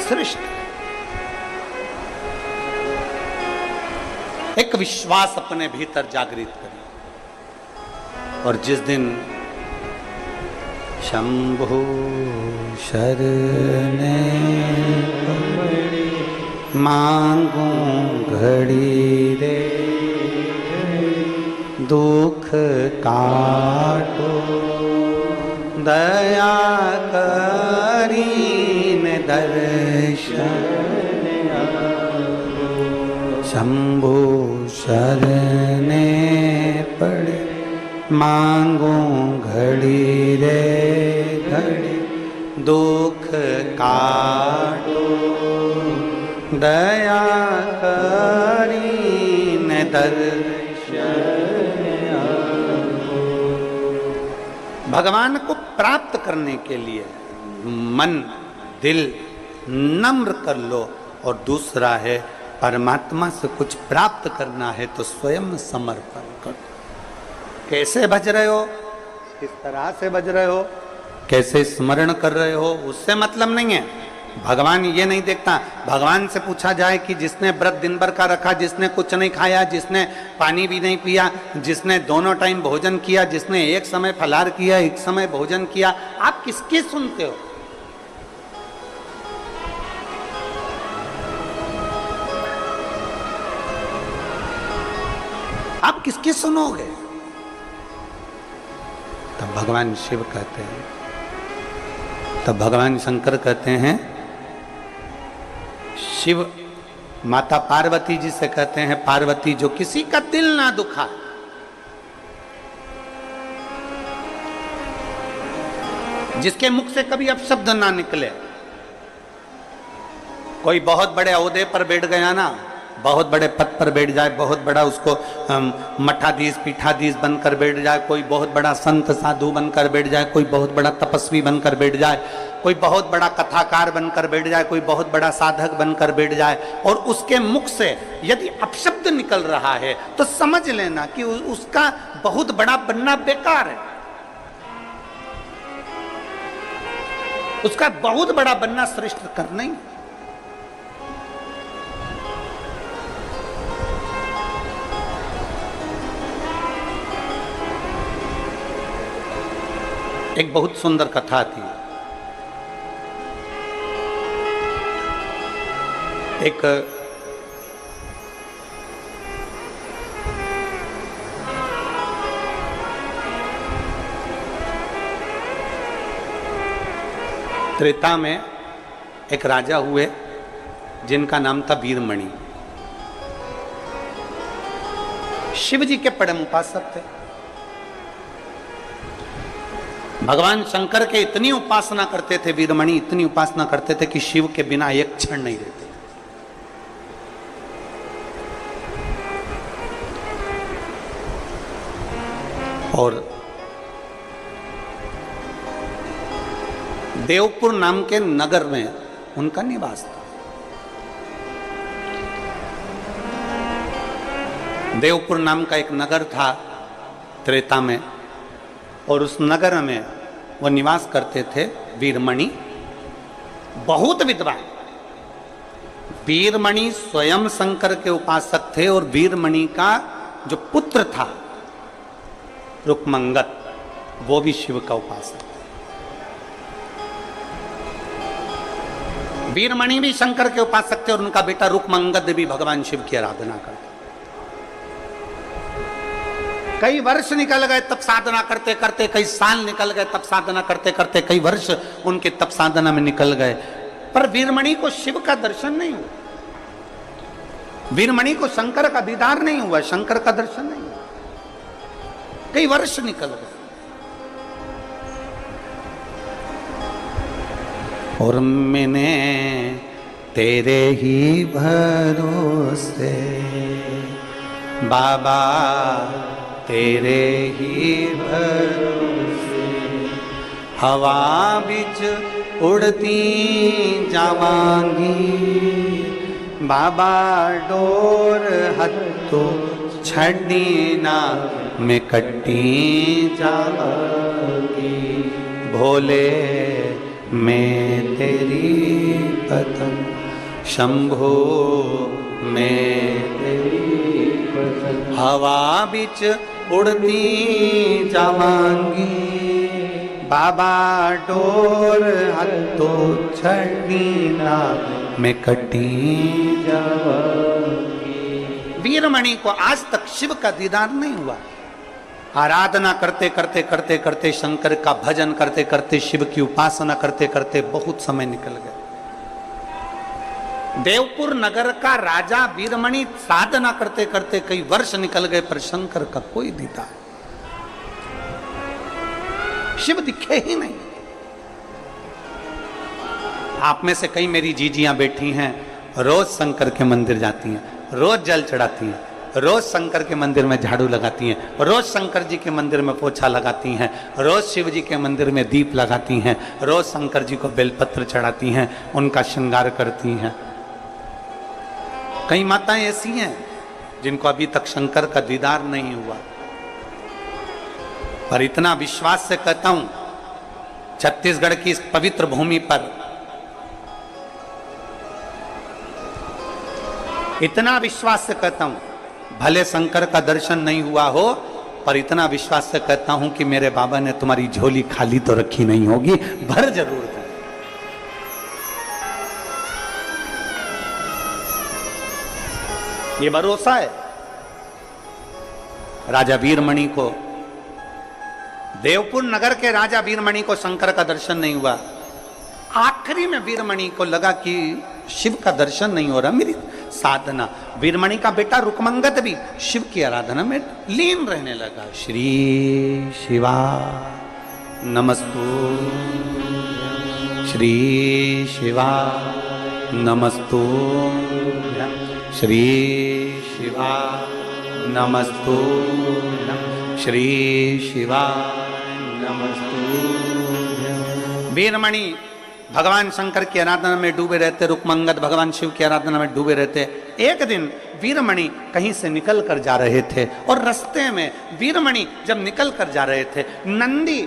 श्रेष्ठ। एक विश्वास अपने भीतर जागृत करें। और जिस दिन शंभु शरणे मांगू घड़ी रे, दुख काटो दया करीन दर्शन, शंभु शरणे पड़े मांगू घड़ी रे घड़ी, दुख काटो दया करीन दर्शन। भगवान को प्राप्त करने के लिए मन दिल नम्र कर लो। और दूसरा है परमात्मा से कुछ प्राप्त करना है तो स्वयं समर्पण करो। कैसे भज रहे हो, किस तरह से भज रहे हो, कैसे स्मरण कर रहे हो, उससे मतलब नहीं है। भगवान ये नहीं देखता। भगवान से पूछा जाए कि जिसने व्रत दिन भर का रखा, जिसने कुछ नहीं खाया, जिसने पानी भी नहीं पिया, जिसने दोनों टाइम भोजन किया, जिसने एक समय फलाहार किया, एक समय भोजन किया, आप किसकी सुनते हो? आप किसकी सुनोगे? तब भगवान शिव कहते हैं, तब भगवान शंकर कहते हैं, शिव माता पार्वती जी से कहते हैं, पार्वती जो किसी का दिल ना दुखा, जिसके मुख से कभी अपशब्द ना निकले। कोई बहुत बड़े ओहदे पर बैठ गया ना, बहुत बड़े पद पर बैठ जाए, बहुत बड़ा उसको मठाधीश पीठाधीश बनकर बैठ जाए, कोई बहुत बड़ा संत साधु बनकर बैठ जाए, कोई बहुत बड़ा तपस्वी बनकर बैठ जाए, कोई बहुत बड़ा कथाकार बनकर बैठ जाए, कोई बहुत बड़ा साधक बनकर बैठ जाए, और उसके मुख से यदि अपशब्द निकल रहा है तो समझ लेना कि उसका बहुत बड़ा बनना बेकार है। उसका बहुत बड़ा बनना श्रेष्ठ करना ही। एक बहुत सुंदर कथा थी। एक त्रेता में एक राजा हुए जिनका नाम था वीरमणि। शिव जी के परम उपासक थे। भगवान शंकर के इतनी उपासना करते थे वीरमणि, इतनी उपासना करते थे कि शिव के बिना एक क्षण नहीं रहते। और देवपुर नाम के नगर में उनका निवास था। देवपुर नाम का एक नगर था त्रेता में, और उस नगर में वो निवास करते थे वीरमणि, बहुत विद्वान। वीरमणि स्वयं शंकर के उपासक थे, और वीरमणि का जो पुत्र था रुक्मंगत, वो भी शिव का उपासक। वीरमणि भी शंकर के उपासक थे, और उनका बेटा रुक्मंगद भी भगवान शिव की आराधना करते। कई वर्ष निकल गए तप साधना करते करते, कई साल निकल गए तप साधना करते करते, कई वर्ष उनके तप साधना में निकल गए, पर वीरमणि को शिव का दर्शन नहीं हुआ। वीरमणि को शंकर का दीदार नहीं हुआ, शंकर का दर्शन नहीं हुआ। कई वर्ष निकल गए, और मैंने तेरे ही भरोसे बाबा, तेरे ही भरोसे हवा बिच उड़ती जावांगी, बाबा डोर हत्थों छड़ी ना मैं कट्टी जावांगी। भोले मैं तेरी पतंग, शंभो मैं तेरी पतंग, हवा बिच उड़ती जावांगी, बाबा डोर हथो छड़ी ना मैं कटी जावांगी। वीरमणि को आज तक शिव का दीदार नहीं हुआ। आराधना करते करते करते करते, शंकर का भजन करते करते, शिव की उपासना करते करते बहुत समय निकल गया। देवपुर नगर का राजा वीरमणि साधना करते करते कई वर्ष निकल गए, पर शंकर का कोई दीदार, शिव दिखे ही नहीं। आप में से कई मेरी जीजियां बैठी हैं, रोज शंकर के मंदिर जाती हैं, रोज जल चढ़ाती हैं, रोज शंकर के मंदिर में झाड़ू लगाती हैं, रोज शंकर जी के मंदिर में पोछा लगाती हैं, रोज शिव जी के मंदिर में दीप लगाती हैं, रोज शंकर जी को बेलपत्र चढ़ाती हैं, उनका श्रृंगार करती हैं। कई माताएं ऐसी हैं जिनको अभी तक शंकर का दीदार नहीं हुआ, पर इतना विश्वास से कहता हूं, छत्तीसगढ़ की इस पवित्र भूमि पर इतना विश्वास से कहता हूं, भले शंकर का दर्शन नहीं हुआ हो, पर इतना विश्वास से कहता हूं कि मेरे बाबा ने तुम्हारी झोली खाली तो रखी नहीं होगी, भर जरूर दी। ये भरोसा है। राजा वीरमणि को, देवपुर नगर के राजा वीरमणि को शंकर का दर्शन नहीं हुआ। आखिरी में वीरमणि को लगा कि शिव का दर्शन नहीं हो रहा, मेरी साधना। वीरमणि का बेटा रुकमंगत भी शिव की आराधना में लीन रहने लगा। श्री शिवा नमस्तु, श्री शिवा नमस्तु, श्री शिवा नमस्तु, श्री शिवा नमस्तु। वीरमणि भगवान शंकर की आराधना में डूबे रहते, रुकमंगत भगवान शिव की आराधना में डूबे रहते। एक दिन वीरमणि कहीं से निकल कर जा रहे थे, और रास्ते में वीरमणि जब निकल कर जा रहे थे, नंदी,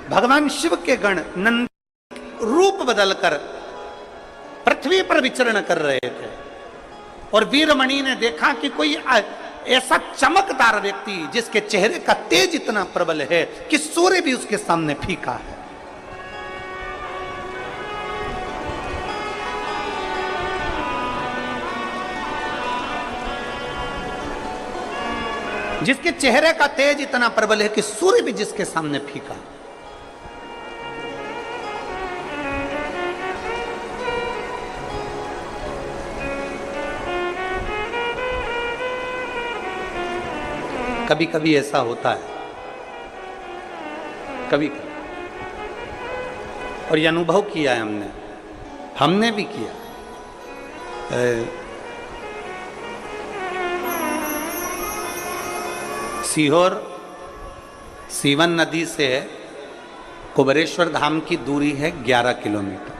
भगवान शिव के गण नंदी रूप बदलकर पृथ्वी पर विचरण कर रहे थे, और वीरमणि ने देखा कि कोई ऐसा चमकदार व्यक्ति जिसके चेहरे का तेज इतना प्रबल है कि सूर्य भी उसके सामने फीका है। जिसके चेहरे का तेज इतना प्रबल है कि सूर्य भी जिसके सामने फीका। कभी कभी ऐसा होता है, कभी कभी, और ये अनुभव किया है हमने भी किया। सीहोर सीवन नदी से कुबेरेश्वर धाम की दूरी है 11 किलोमीटर।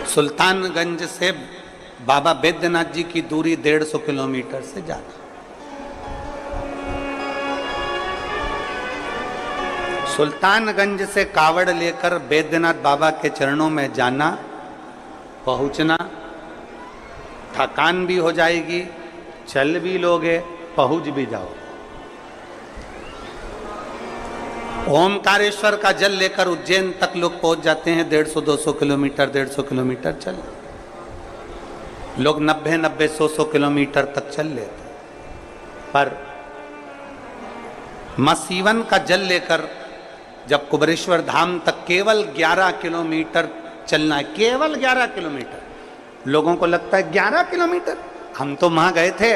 सुल्तानगंज से बाबा बैद्यनाथ जी की दूरी 150 किलोमीटर से ज्यादा। सुल्तानगंज से कावड़ लेकर बैद्यनाथ बाबा के चरणों में जाना, पहुंचना, थकान भी हो जाएगी, चल भी लोगे, पहुंच भी जाओ। ओमकारेश्वर का जल लेकर उज्जैन तक लोग पहुंच जाते हैं 150-200 किलोमीटर, 150 किलोमीटर चल, लोग 90-100 किलोमीटर तक चल लेते। पर मसीवन का जल लेकर जब कुबेरेश्वर धाम तक केवल 11 किलोमीटर चलना है, केवल 11 किलोमीटर। लोगों को लगता है 11 किलोमीटर, हम तो वहां गए थे,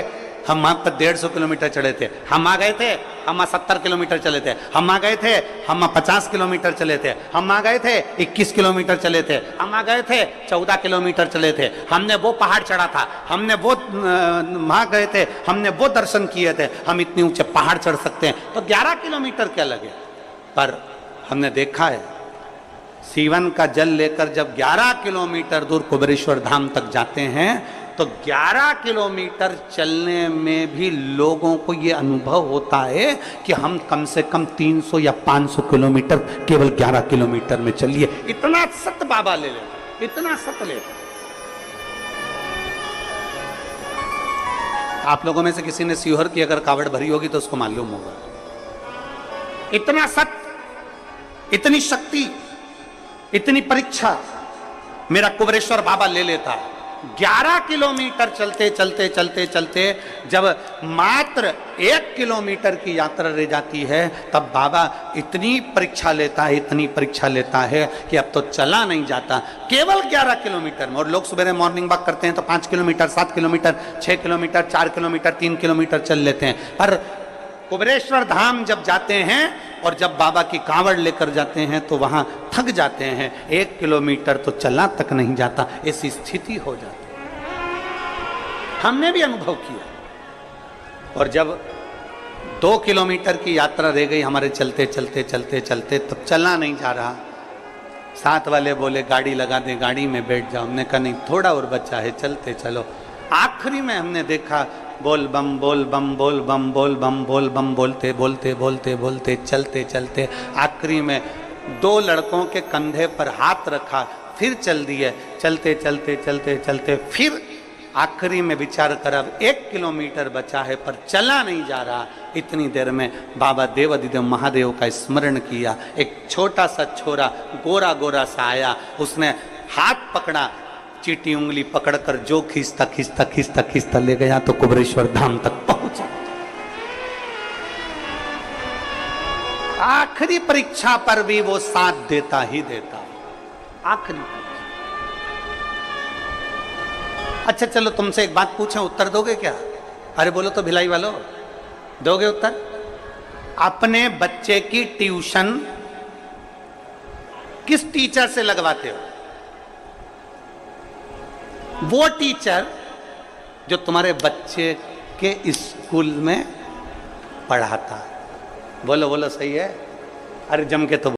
हम वहां पर 150 किलोमीटर चले थे, हम आ गए थे, हम 70 किलोमीटर चले थे, हम आ गए थे, हम 50 किलोमीटर चले थे, हम आ गए थे 21 किलोमीटर चले थे, हम आ गए थे 14 किलोमीटर चले थे, हमने वो पहाड़ चढ़ा था, हमने वो वहां गए थे, हमने वो दर्शन किए थे, हम इतने ऊंचे पहाड़ चढ़ सकते हैं, तो 11 किलोमीटर क्या लगे। पर हमने देखा है, सीवन का जल लेकर जब 11 किलोमीटर दूर कुबेरेश्वर धाम तक जाते हैं तो 11 किलोमीटर चलने में भी लोगों को ये अनुभव होता है कि हम कम से कम 300 या 500 किलोमीटर केवल 11 किलोमीटर में चलिए। इतना सत बाबा ले लेते, इतना सत लेते। आप लोगों में से किसी ने सीहोर की अगर कावड़ भरी होगी तो उसको मालूम होगा। इतना सत, इतनी शक्ति, इतनी परीक्षा मेरा कुबरेश्वर बाबा ले लेता है। 11 किलोमीटर चलते चलते चलते चलते जब मात्र 1 किलोमीटर की यात्रा रह जाती है तब बाबा इतनी परीक्षा लेता है, इतनी परीक्षा लेता है कि अब तो चला नहीं जाता, केवल 11 किलोमीटर में। और लोग सुबह मॉर्निंग वॉक करते हैं तो 5 kilometre, 7 kilometre, 6 kilometre, 4 kilometre, 3 kilometre चल लेते हैं। पर कुबरेश्वर धाम जब जाते हैं और जब बाबा की कांवड़ लेकर जाते हैं तो वहां थक जाते हैं, 1 किलोमीटर तो चला तक नहीं जाता, ऐसी स्थिति हो जाती है। हमने भी अनुभव किया। और जब 2 किलोमीटर की यात्रा रह गई हमारे चलते चलते चलते चलते, तब चलना नहीं जा रहा। साथ वाले बोले गाड़ी लगा दे, गाड़ी में बैठ जाओ। हमने कहा नहीं, थोड़ा और बचा है, चलते चलो। आखिरी में हमने देखा बोल बम बोल बम बोल बम बोल बम बोल बम बोलते बोलते बोलते बोलते चलते चलते आखिरी में 2 लड़कों के कंधे पर हाथ रखा, फिर चल दिए। चलते चलते चलते चलते फिर आखिरी में विचार कर अब 1 किलोमीटर बचा है पर चला नहीं जा रहा। इतनी देर में बाबा देवाधिदेव महादेव का स्मरण किया। एक छोटा सा छोरा गोरा गोरा सा आया, उसने हाथ पकड़ा, चीटी उंगली पकड़कर जो खींचता खींचता खींचता खींचता ले गया तो कुबरेश्वर धाम तक पहुंचा। आखिरी परीक्षा पर भी वो साथ देता ही देता। आखिरी परीक्षा। अच्छा चलो तुमसे एक बात पूछें, उत्तर दोगे क्या? अरे बोलो तो भिलाई वालों, दोगे उत्तर? अपने बच्चे की ट्यूशन किस टीचर से लगवाते हो? वो टीचर जो तुम्हारे बच्चे के स्कूल में पढ़ाता है। बोलो बोलो, सही है? अरे जम के तो